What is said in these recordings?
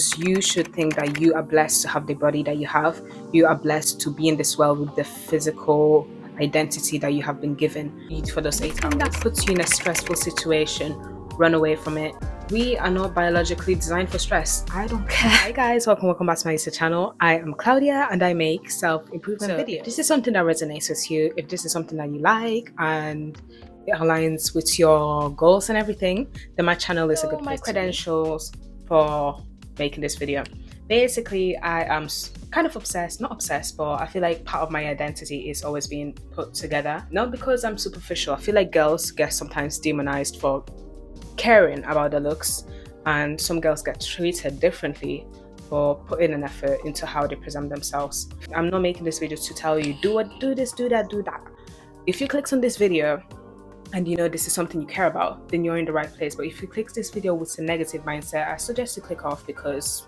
You should think that you are blessed to have the body that you have. You are blessed to be in this world with the physical identity that you have been given. Eat for those 8 hours. That puts you in a stressful situation. Run away from it. We are not biologically designed for stress. I don't care. Hi guys, welcome back to my YouTube channel. I am Claudia and I make self-improvement videos. If this is something that resonates with you, if this is something that you like and it aligns with your goals and everything, then my channel is a good place. My credentials for making this video. Basically, I am kind of not obsessed, but I feel like part of my identity is always being put together. Not because I'm superficial. I feel like girls get sometimes demonized for caring about their looks, and some girls get treated differently for putting an effort into how they present themselves. I'm not making this video to tell you do this, do that, do that. If you clicked on this video and you know this is something you care about, then you're in the right place. But if you click this video with a negative mindset, I suggest you click off, because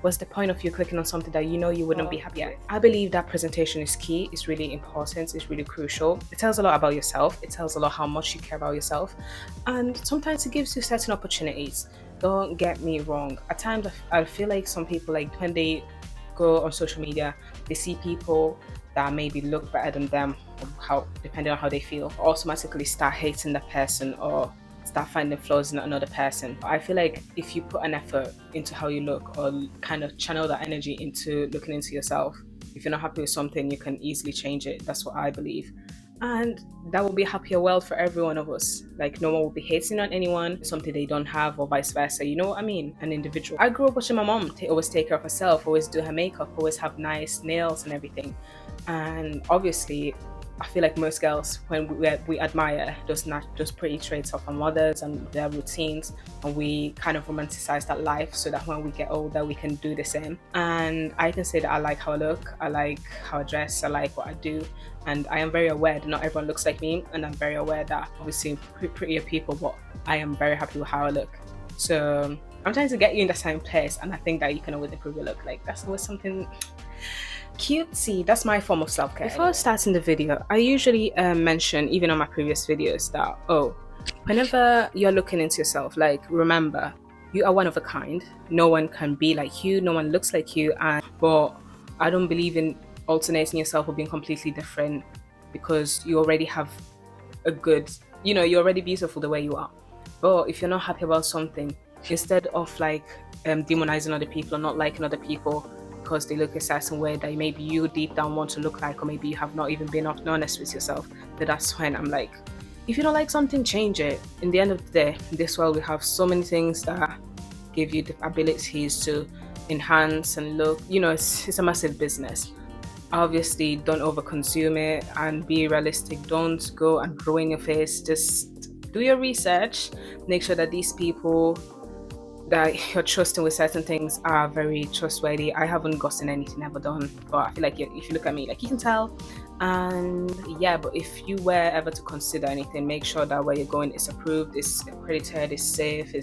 what's the point of you clicking on something that you know you wouldn't be happy with? I believe that presentation is key. It's really important. It's really crucial. It tells a lot about yourself. It tells a lot how much you care about yourself. And sometimes it gives you certain opportunities. Don't get me wrong. At times, I feel like some people, like when they go on social media, they see people that maybe look better than them, depending on how they feel, automatically start hating the person or start finding flaws in another person. I feel like if you put an effort into how you look, or kind of channel that energy into looking into yourself, if you're not happy with something, you can easily change it. That's what I believe. And that will be a happier world for every one of us. Like, no one will be hating on anyone, something they don't have, or vice versa. You know what I mean? An individual. I grew up watching my mom always take care of herself, always do her makeup, always have nice nails and everything. And obviously, I feel like most girls, when we admire those pretty traits of our mothers and their routines, and we kind of romanticize that life so that when we get older, we can do the same. And I can say that I like how I look, I like how I dress, I like what I do. And I am very aware that not everyone looks like me. And I'm very aware that obviously prettier people, but I am very happy with how I look. So I'm trying to get you in the same place. And I think that you can always improve your look. Like, that's always something cutesy. That's my form of self-care. Before starting the video, I usually mention, even on my previous videos, that whenever you're looking into yourself, like, remember, you are one of a kind. No one can be like you, no one looks like you. But I don't believe in alternating yourself or being completely different, because you already have a good, you're already beautiful the way you are. But if you're not happy about something, instead of like demonizing other people or not liking other people because they look a certain way that maybe you deep down want to look like, or maybe you have not even been honest with yourself, then that's when I'm like, if you don't like something, change it. In the end of the day, in this world, we have so many things that give you the abilities to enhance and look, it's a massive business. Obviously, don't overconsume it and be realistic. Don't go and ruin your face. Just do your research. Make sure that these people that you're trusting with certain things are very trustworthy. I haven't gotten anything ever done, but I feel like if you look at me, like, you can tell. And yeah, but if you were ever to consider anything, make sure that where you're going is approved, is accredited, is safe,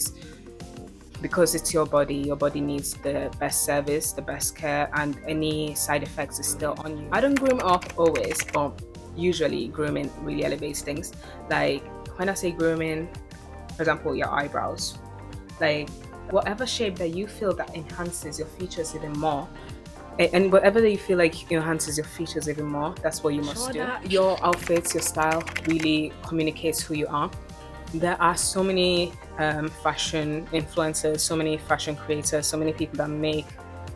because it's your body. Your body needs the best service, the best care, and any side effects is still on you. I don't groom up always, but usually grooming really elevates things. Like, when I say grooming, for example, your eyebrows, like, whatever shape that you feel that enhances your features even more, and whatever that you feel like enhances your features even more, that's what you must do. Your outfits, your style really communicates who you are. There are so many fashion influencers, so many fashion creators, so many people that make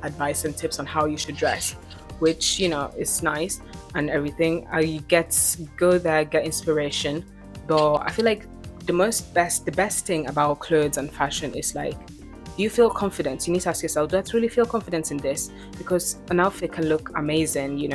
advice and tips on how you should dress, which, is nice and everything. You go there, get inspiration. But I feel like the best thing about clothes and fashion is, like, do you feel confident? You need to ask yourself, do I truly feel confident in this? Because an outfit can look amazing,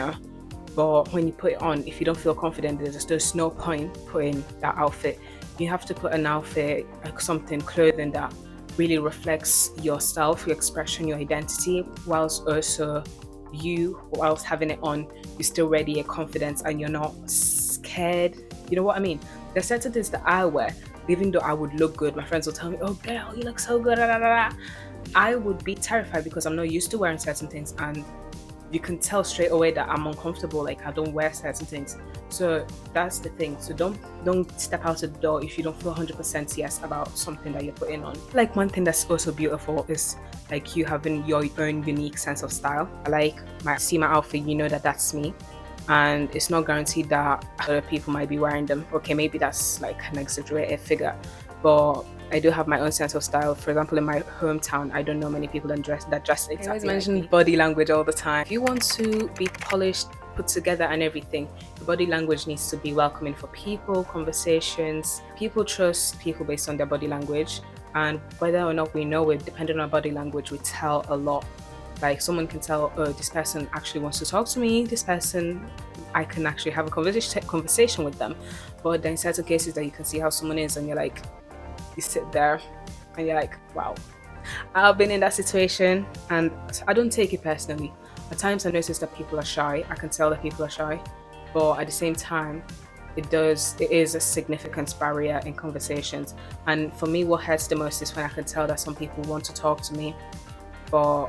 but when you put it on, if you don't feel confident, there's no point putting that outfit. You have to put an outfit, like clothing that really reflects yourself, your expression, your identity, whilst also whilst having it on, you're still ready and confident and you're not scared. You know what I mean? There's certain things that I wear, even though I would look good, my friends will tell me, oh girl, you look so good, I would be terrified because I'm not used to wearing certain things, and you can tell straight away that I'm uncomfortable, like I don't wear certain things. So that's the thing. So don't step out of the door if you don't feel 100% yes about something that you're putting on. Like, one thing that's also beautiful is like you having your own unique sense of style. I like see my outfit, you know that that's me, and it's not guaranteed that other people might be wearing them. Okay, maybe that's like an exaggerated figure, but I do have my own sense of style. For example, in my hometown, I don't know many people that dress exactly. I always mention body language all the time. If you want to be polished, put together and everything, the body language needs to be welcoming for people, conversations. People trust people based on their body language, and whether or not we know it, depending on our body language, we tell a lot. Like, someone can tell, oh, this person actually wants to talk to me, this person, I can actually have a conversation with them. But then in certain cases that you can see how someone is, and you're like, you sit there and you're like, wow. I've been in that situation, and I don't take it personally. At times I notice that people are shy. I can tell that people are shy, but at the same time, it is a significant barrier in conversations. And for me, what hurts the most is when I can tell that some people want to talk to me, but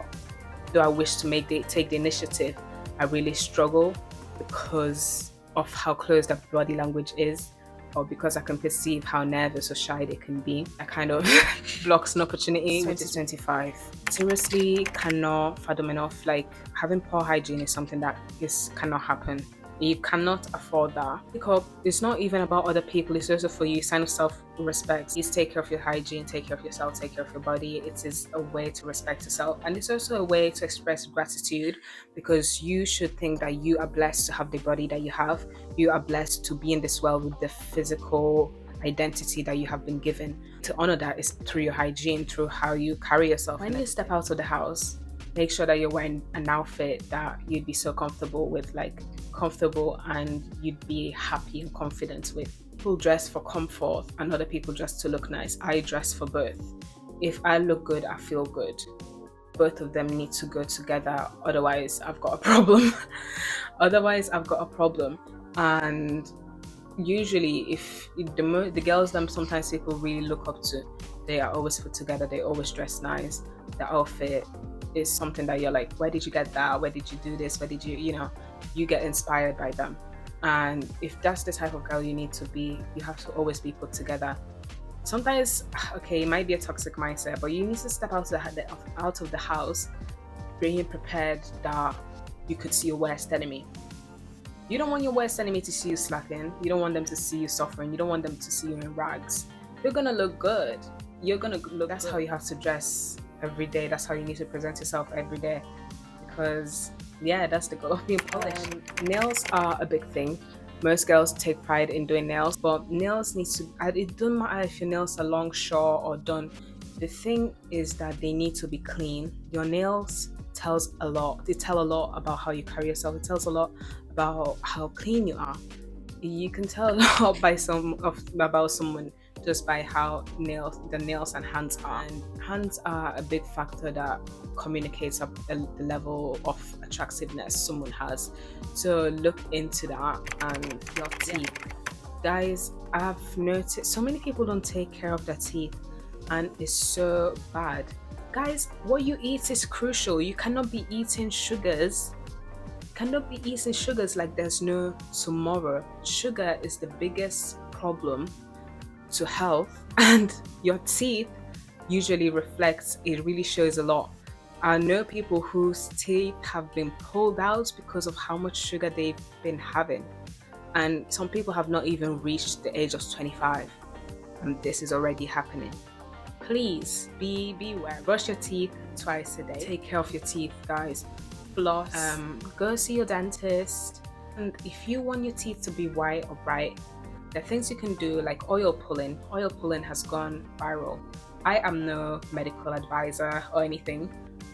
though I wish to take the initiative, I really struggle because of how close that body language is, or because I can perceive how nervous or shy they can be. That kind of blocks an opportunity. 2025. Seriously, cannot fathom enough. Like, having poor hygiene is something that cannot happen. You cannot afford that. Because it's not even about other people, it's also for you. Sign of self-respect. Please take care of your hygiene, take care of yourself, take care of your body. It is a way to respect yourself, and it's also a way to express gratitude, because you should think that you are blessed to have the body that you have. You are blessed to be in this world with the physical identity that you have been given. To honor that is through your hygiene, through how you carry yourself. When you step out of the house, make sure that you're wearing an outfit that you'd be so comfortable with, like comfortable and you'd be happy and confident with. People dress for comfort and other people dress to look nice. I dress for both. If I look good, I feel good. Both of them need to go together, otherwise I've got a problem. And usually, if the girls them sometimes people really look up to, they are always put together, they always dress nice. The outfit is something that you're like, where did you get that? Where did you do this? Where did you get inspired by them. And if that's the type of girl you need to be, you have to always be put together. Sometimes, okay, it might be a toxic mindset, but you need to step out of the house being prepared that you could see your worst enemy. You don't want your worst enemy to see you slacking. You don't want them to see you suffering. You don't want them to see you in rags. You're gonna look good. That's how you have to dress every day. That's how you need to present yourself every day. Because yeah, that's the goal of being polished. Nails are a big thing. Most girls take pride in doing nails, but nails it doesn't matter if your nails are long, short, or done. The thing is that they need to be clean. Your nails tells a lot. They tell a lot about how you carry yourself. It tells a lot about how clean you are. You can tell a lot about someone just by how the nails and hands are. And hands are a big factor that communicates up the level of attractiveness someone has. So look into that. And your teeth. Guys, I've noticed so many people don't take care of their teeth, and it's so bad. Guys, what you eat is crucial. You cannot be eating sugars. Like there's no tomorrow. Sugar is the biggest problem to health, and your teeth usually really shows a lot. I know people whose teeth have been pulled out because of how much sugar they've been having, and some people have not even reached the age of 25, and this is already happening. Please beware. Brush your teeth twice a day. Take care of your teeth, guys. Floss. Go see your dentist. And if you want your teeth to be white or bright, there are things you can do, like oil pulling. Oil pulling has gone viral. I am no medical advisor or anything,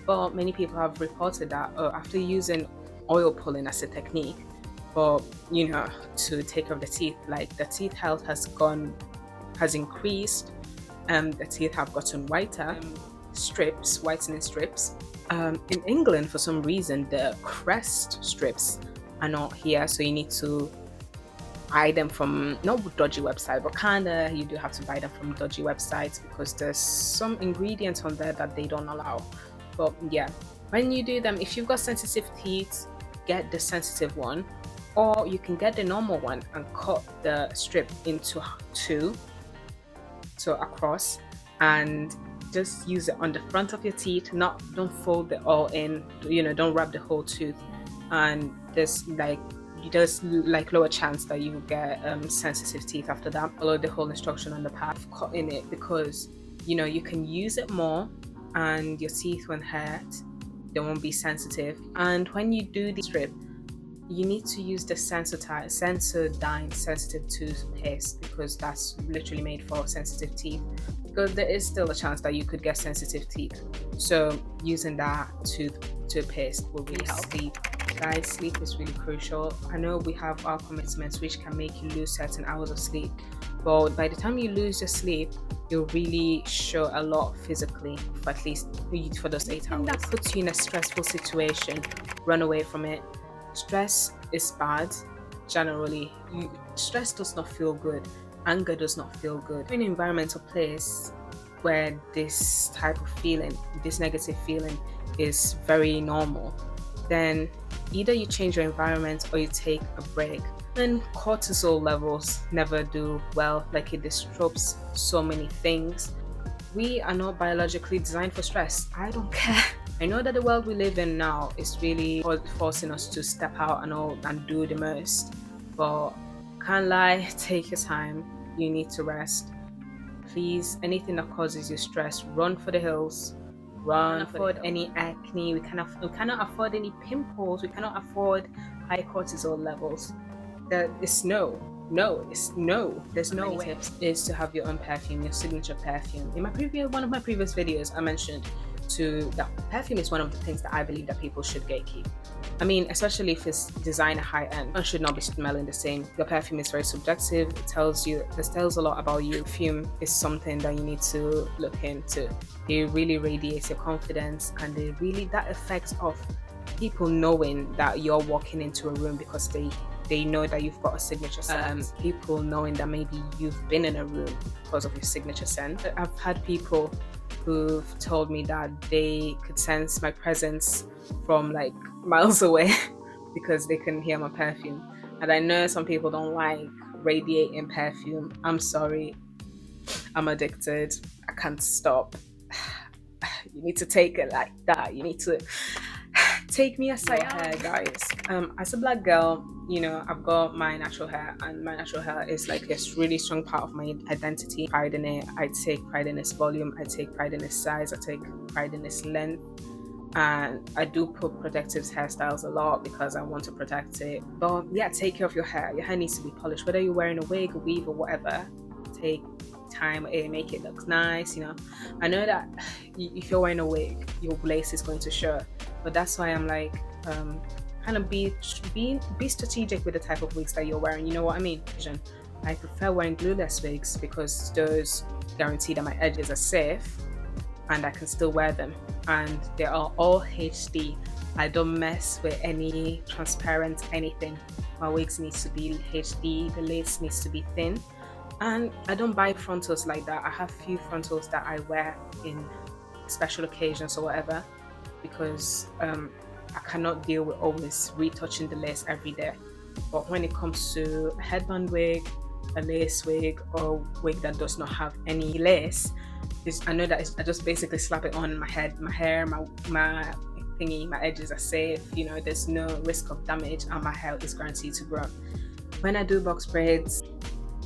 but many people have reported that after using oil pulling as a technique for to take care of the teeth, like the teeth health has increased. The teeth have gotten whiter. Whitening strips. In England, for some reason, the crest strips are not here, so you need to buy them from not dodgy website, but kinda you do have to buy them from dodgy websites because there's some ingredients on there that they don't allow. But yeah, when you do them, if you've got sensitive teeth, get the sensitive one. or you can get the normal one and cut the strip into two, so across, and just use it on the front of your teeth. Don't fold it all in, don't wrap the whole tooth, and there's like lower chance that you will get sensitive teeth after that. Follow the whole instruction on the path of cutting it, because you can use it more and your teeth won't hurt, they won't be sensitive. And when you do the strip, you need to use the Sensodyne sensitive toothpaste, because that's literally made for sensitive teeth, because there is still a chance that you could get sensitive teeth. So using that toothpaste will really help. Sleep, guys, sleep is really crucial. I know we have our commitments which can make you lose certain hours of sleep, but by the time you lose your sleep, you'll really show a lot physically, for at least for those 8 hours. That puts you in a stressful situation. Run away from it. Stress is bad. Generally, stress does not feel good. Anger does not feel good. In an environment or place where this type of feeling, this negative feeling, is very normal, then either you change your environment or you take a break. And cortisol levels never do well. Like, it disrupts so many things. We are not biologically designed for stress. I don't care. I know that the world we live in now is really forcing us to step out and do the most, but can't lie, take your time. You need to rest. Please, anything that causes you stress, run for the hills. Run. Afford any acne. We cannot afford any pimples. We cannot afford high cortisol levels. There's no. There's no way. Tips is to have your own perfume, your signature perfume. In one of my previous videos, I mentioned that perfume is one of the things that I believe that people should gatekeep. I mean, especially if it's designer high end, one should not be smelling the same. Your perfume is very subjective. It tells a lot about you. Perfume is something that you need to look into. It really radiates your confidence, and that effect of people knowing that you're walking into a room because they know that you've got a signature scent. People knowing that maybe you've been in a room because of your signature scent. I've had people who've told me that they could sense my presence from like miles away because they couldn't hear my perfume. And I know some people don't like radiating perfume. I'm sorry, I'm addicted. I can't stop. You need to take it like that. You need to take me as I am, guys. As a black girl, I've got my natural hair, and my natural hair is like a really strong part of my identity. Pride in it. I take pride in its volume. I take pride in its size. I take pride in its length. And I do put protective hairstyles a lot because I want to protect it. But yeah, take care of your hair. Your hair needs to be polished. Whether you're wearing a wig, a weave, or whatever, take time, make it look nice. I know that if you're wearing a wig, your lace is going to show, but that's why I'm like, kind of be strategic with the type of wigs that you're wearing. You know what I mean? I prefer wearing glueless wigs because those guarantee that my edges are safe and I can still wear them, and they are all HD. I don't mess with any transparent anything. My wigs needs to be HD, the lace needs to be thin, and I don't buy frontals like that. I have few frontals that I wear in special occasions or whatever, because I cannot deal with always retouching the lace every day. But when it comes to a headband wig, a lace wig, or wig that does not have any lace, I know that I just basically slap it on my head, my hair, my thingy, my edges are safe. There's no risk of damage, and my hair is guaranteed to grow. When I do box braids,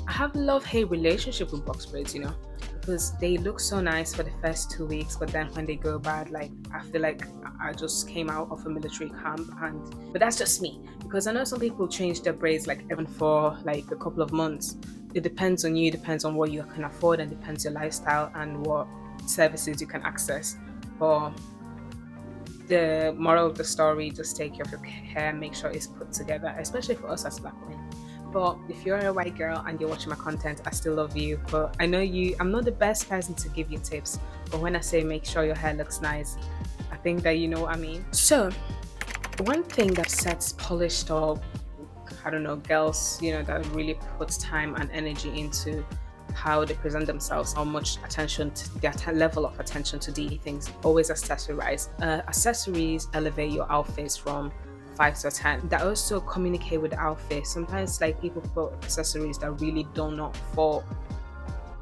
I have a love-hate relationship with box braids, because they look so nice for the first 2 weeks, but then when they go bad, like, I feel like I just came out of a military camp. But that's just me, because I know some people change their braids like even for like a couple of months. It depends on you, depends on what you can afford, and depends your lifestyle and what services you can access. But the moral of the story, just take care of your hair, make sure it's put together, especially for us as black women. But if you're a white girl and you're watching my content, I still love you. But I know I'm not the best person to give you tips, but when I say make sure your hair looks nice, I think that you know what I mean. So one thing that sets polished, or I don't know, girls, that really puts time and energy into how they present themselves, how much attention to their level of attention to these things, always accessorize. Accessories elevate your outfits from 5 to 10 that also communicate with the outfit. Sometimes like people put accessories that really do not fall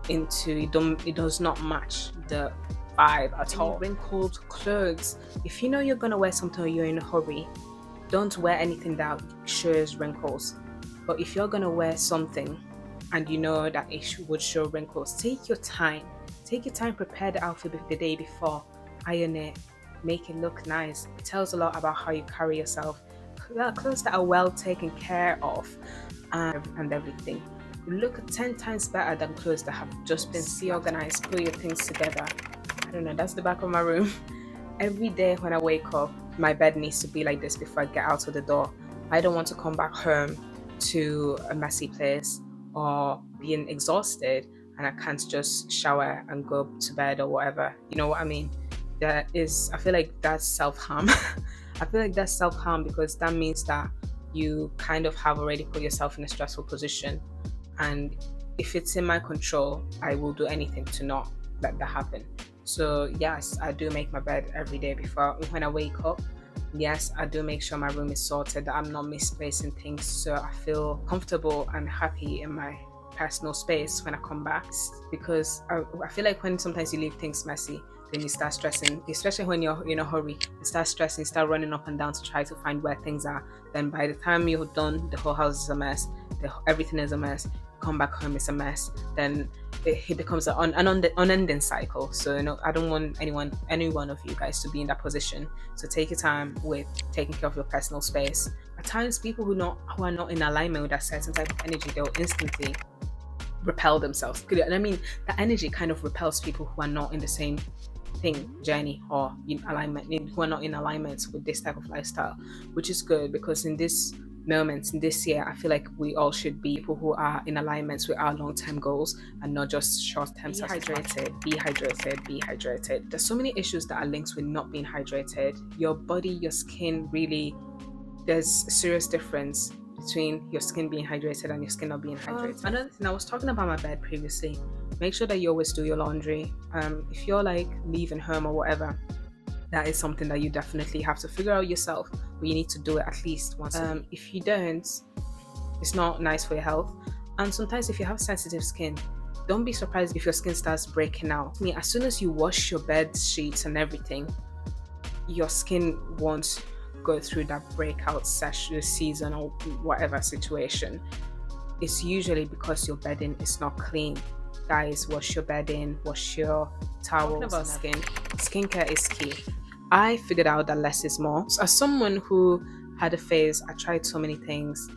into it does not match the vibe at all. Wrinkled clothes, if you know you're gonna wear something or you're in a hurry, don't wear anything that shows wrinkles. But if you're gonna wear something and you know that it would show wrinkles, take your time, prepare the outfit the day before, iron it, make it look nice. It tells a lot about how you carry yourself. Clothes that are well taken care of and everything look 10 times better than clothes that have just been organized. Put your things together. I don't know, that's the back of my room. Every day when I wake up, my bed needs to be like this before I get out of the door. I don't want to come back home to a messy place or being exhausted and I can't just shower and go to bed or whatever. You know what I mean? I feel like that's self-harm. I feel like that's self-harm because that means that you kind of have already put yourself in a stressful position. And if it's in my control, I will do anything to not let that happen. So yes, I do make my bed every day before when I wake up. Yes, I do make sure my room is sorted, that I'm not misplacing things, so I feel comfortable and happy in my personal space when I come back. Because I feel like when sometimes you leave things messy, then you start stressing, especially when you're in a hurry. You start stressing, start running up and down to try to find where things are. Then by the time you're done, the whole house is a mess. Everything is a mess. Come back home, it's a mess. Then it becomes an unending cycle. So I don't want any one of you guys to be in that position. So take your time with taking care of your personal space. At times, people who are not in alignment with that certain type of energy, they'll instantly repel themselves. And I mean, that energy kind of repels people who are not in the same journey or in alignment, who are not in alignment with this type of lifestyle, which is good because in this moment, in this year, I feel like we all should be people who are in alignment with our long-term goals and not just short-term. Be hydrated. There's so many issues that are linked with not being hydrated. Your body, your skin, really, there's a serious difference between your skin being hydrated and your skin not being hydrated. Another thing, I was talking about my bed previously. Make sure that you always do your laundry. If you're like leaving home or whatever, that is something that you definitely have to figure out yourself, but you need to do it at least once a week. If you don't, it's not nice for your health. And sometimes if you have sensitive skin, don't be surprised if your skin starts breaking out. As soon as you wash your bed sheets and everything, your skin won't go through that breakout season or whatever situation. It's usually because your bedding is not clean. Guys, wash your bedding, wash your towels. Talking about skin, skincare is key. I figured out that less is more. So as someone who had a phase, I tried so many things.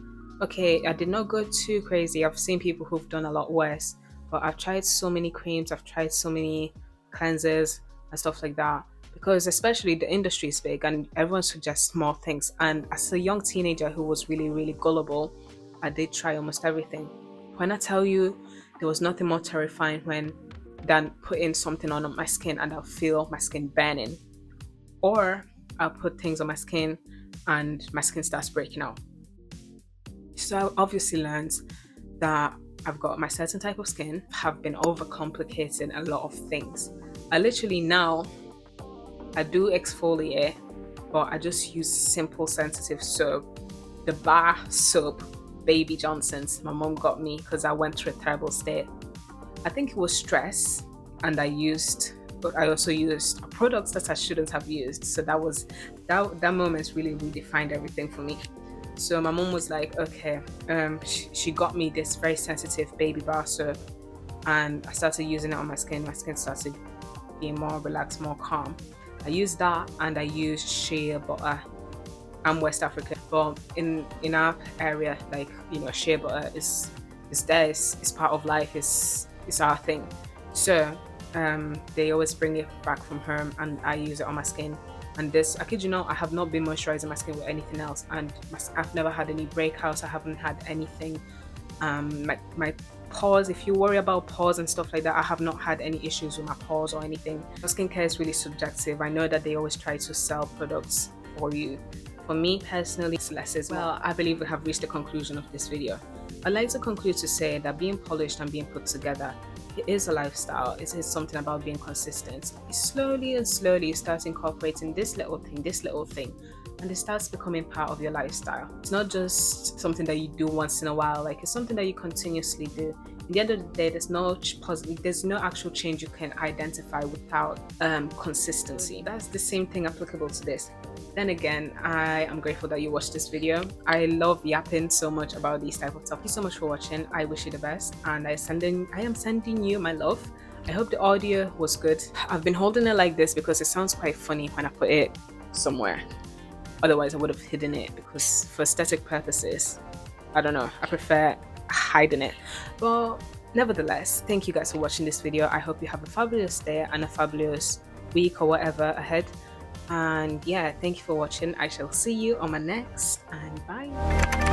Okay, I did not go too crazy. I've seen people who've done a lot worse, but I've tried so many creams, I've tried so many cleansers and stuff like that. Because especially the industry is big and everyone suggests more things. And as a young teenager who was really, really gullible, I did try almost everything. When I tell you, there was nothing more terrifying than putting something on my skin and I'll feel my skin burning. Or I'll put things on my skin and my skin starts breaking out. So I obviously learned that I've got my certain type of skin, have been overcomplicating a lot of things. I literally now, I do exfoliate, but I just use simple sensitive soap. The bar soap, Baby Johnson's, my mom got me because I went through a terrible state. I think it was stress, and I also used products that I shouldn't have used. So that moment really redefined everything for me. So my mom was like, okay, she got me this very sensitive baby bar soap, and I started using it on my skin. My skin started being more relaxed, more calm. I used that, and I used shea butter. I'm West African, but in our area, like, shea butter is there, it's part of life, it's our thing. So they always bring it back from home, and I use it on my skin. And this, I kid you not, I have not been moisturizing my skin with anything else, and I've never had any breakouts. I haven't had anything. My pores, if you worry about pores and stuff like that, I have not had any issues with my pores or anything. Skincare is really subjective. I know that they always try to sell products for you. For me personally, it's less as well. I believe we have reached the conclusion of this video. I'd like to conclude to say that being polished and being put together it is a lifestyle. It is something about being consistent. You slowly and slowly start incorporating this little thing, and it starts becoming part of your lifestyle. It's not just something that you do once in a while, like it's something that you continuously do. At the end of the day, there's no actual change you can identify without consistency. That's the same thing applicable to this. Then again, I am grateful that you watched this video. I love yapping so much about these type of stuff. Thank you so much for watching. I wish you the best, and I am sending you my love. I hope the audio was good. I've been holding it like this because it sounds quite funny when I put it somewhere. Otherwise I would have hidden it, because for aesthetic purposes, I don't know, I prefer hiding it. But nevertheless, thank you guys for watching this video. I hope you have a fabulous day and a fabulous week or whatever ahead. And yeah, thank you for watching. I shall see you on my next, and bye.